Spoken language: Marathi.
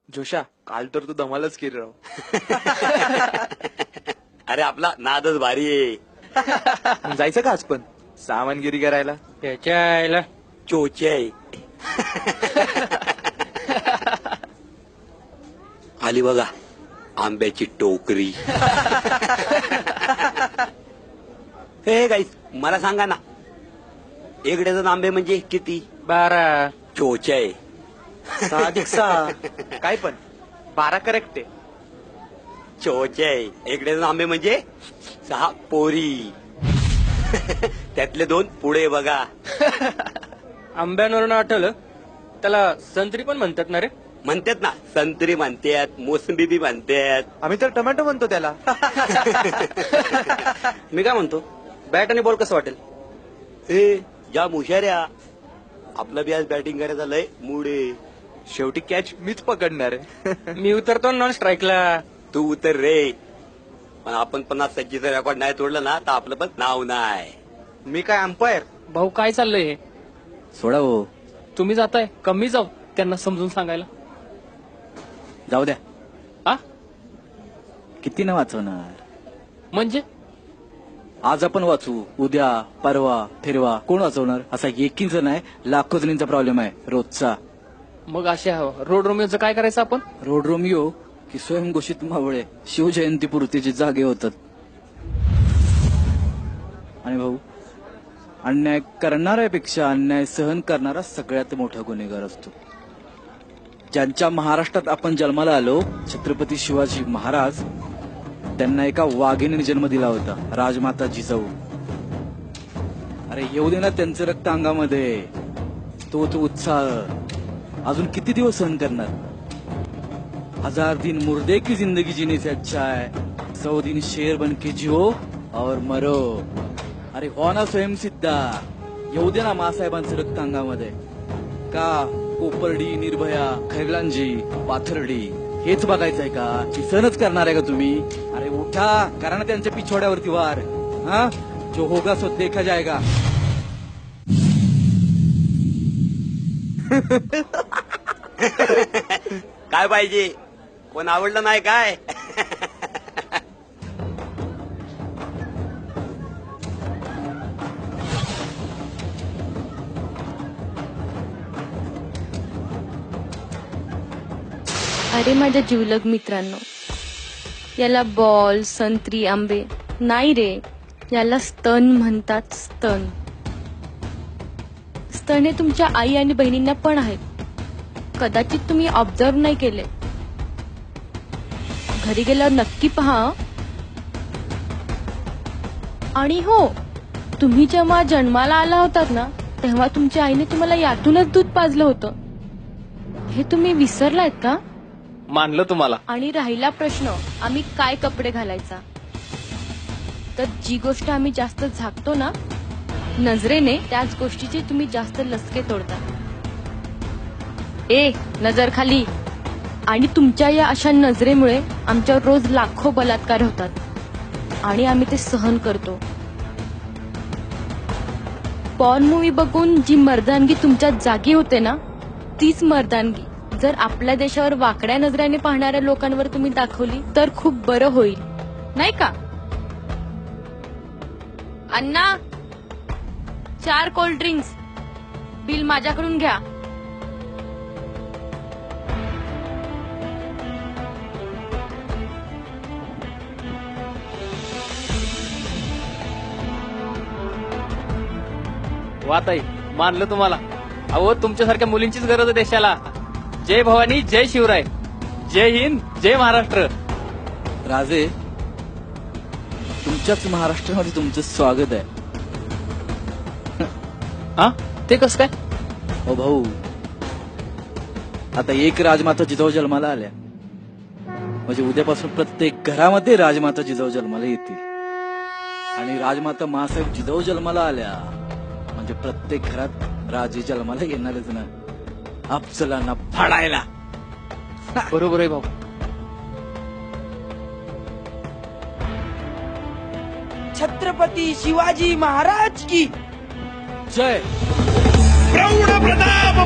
जोशा, काल तर तू धमालच केली राव. अरे आपला नादच भारी आहे. मग जायचं का आज पण सामानगिरी करायला? त्याच्या आईला चोचे आहे. आली बघा आंब्याची टोकरी. हे गाईस मला सांगा ना, एक डझन आंबे म्हणजे किती? 12. चोचे आहे. 6 काय पण 12 करेक्ट आहे. चोचे आहे. एक डझन आंबे म्हणजे 6 पोरी. त्यातले 2 पुढे बघा. आंब्यांवरून आठवलं, त्याला संत्री पण म्हणतात ना रे. म्हणतात ना, संत्री म्हणतात, मोसंबी बी म्हणतात. आम्ही तर टोमॅटो म्हणतो त्याला. मी काय म्हणतो, बॅट आणि बॉल कसं वाटेल? ए ज्या हुशाऱ्या, आपला बी आज बॅटिंग करायचा लय मूड आहे. शेवटी कॅच मीच पकडणार आहे. मी उतरतो नॉन स्ट्राईकला. तू उतर रे, पण आपण 50 सज्जीचं रेकॉर्ड नाही तोडलं ना तर आपलं पण नाव नाही. मी काय अंपायर? भाऊ काय चाललंय हे? सोडा हो, तुम्ही जाताय, कमी जाऊ त्यांना समजून सांगायला. जाऊ द्या. आ किती न वाचवणार? म्हणजे आज आपण वाचू, उद्या परवा फिरवा कोण वाचवणार? असा एकीच नाही, लाखो जणींचा प्रॉब्लेम आहे रोजचा. मग अशा रोड रोमिओचं काय करायचं आपण? रोड रोमिओ की स्वयंघोषित मावळे शिवजयंती पुरतीचे जागे होतात. आणि भाऊ, अन्याय करणाऱ्यापेक्षा अन्याय सहन करणारा सगळ्यात मोठा गुन्हेगार असतो. ज्यांच्या महाराष्ट्रात आपण जन्माला आलो, छत्रपती शिवाजी महाराज, त्यांना एका वाघिणीने जन्म दिला होता, राजमाता जिजाऊ. अरे येऊ दे ना त्यांचं रक्त अंगामध्ये, तो उत्साह अजून किती दिवस सहन करणार? 1000 दिन मुर्दे की जिंदगी जीने से अच्छा है 100 दिन शेर बन के जिओ और मरो. अरे हो ना स्वयंसिद्धा, येऊ दे ना मासाहेबांचं रक्त अंगामध्ये. का कोपर्डी, निर्भया, खैरलांजी, पाथर्डी हेच बघायचंय का? की सहनच करणार आहे का तुम्ही? अरे उठा, करा ना त्यांच्या पिछोड्यावरती वार. हा, जो होगा सो देखा जाएगा. काय पाहिजे? कोण आवडलं नाही काय? अरे माझ्या जिवलग मित्रांनो, याला बॉल, संत्री, आंबे नाही रे, याला स्तन म्हणतात. स्तन स्तन हे तुमच्या आई आणि बहिणींना पण आहेत. कदाचित तुम्ही ऑब्झर्व नाही केले. घरी गेल्यावर नक्की पहा. आणि हो, तुम्ही जेव्हा जन्माला आला होतात ना, तेव्हा तुमच्या आईने तुम्हाला यातूनच दूध पाजलं होतं. हे तुम्ही विसरलायत का? मानलं तुम्हाला. आणि राहिला प्रश्न, आम्ही काय कपडे घालायचा, तर जी गोष्ट आम्ही जास्त झाकतो ना नजरेने, त्याच गोष्टीचे तुम्ही जास्त लसके तोडता. ए नजर खाली. आणि तुमच्या या अशा नजरेमुळे आमच्यावर रोज लाखो बलात्कार होतात आणि आम्ही ते सहन करतो. पॉर्न मूवी बघून जी मर्दानगी तुमच्या जागी होते ना, तीच मर्दानगी जर आपल्या देशावर वाकड्या नजरेने पाहणाऱ्या लोकांवर तुम्ही दाखवली तर खूप बरं होईल, नाही का? अण्णा, 4 कोल्ड ड्रिंक्स, बिल माझ्याकडून घ्या. वा ताई, मानलं तुम्हाला. अहो, तुमच्यासारख्या मुलींचीच गरज आहे देशाला. जय भवानी, जय शिवराय, जय हिंद, जय महाराष्ट्र. राजे, तुमच्याच महाराष्ट्रामध्ये तुमचं स्वागत आहे. हा, ते कसं काय? ओ भाऊ, आता एक राजमाता जिजाऊ जन्माला आल्या म्हणजे उद्यापासून प्रत्येक घरामध्ये राजमाता जिजाऊ जन्माला येतील. आणि राजमाता महासाहेब जिजाऊ जन्माला आल्या म्हणजे प्रत्येक घरात राजे जन्माला येणारच ना, अफजलांना फाडायला. बरोबर आहे भाऊ. छत्रपती शिवाजी महाराज की जय. प्रौढ प्रताप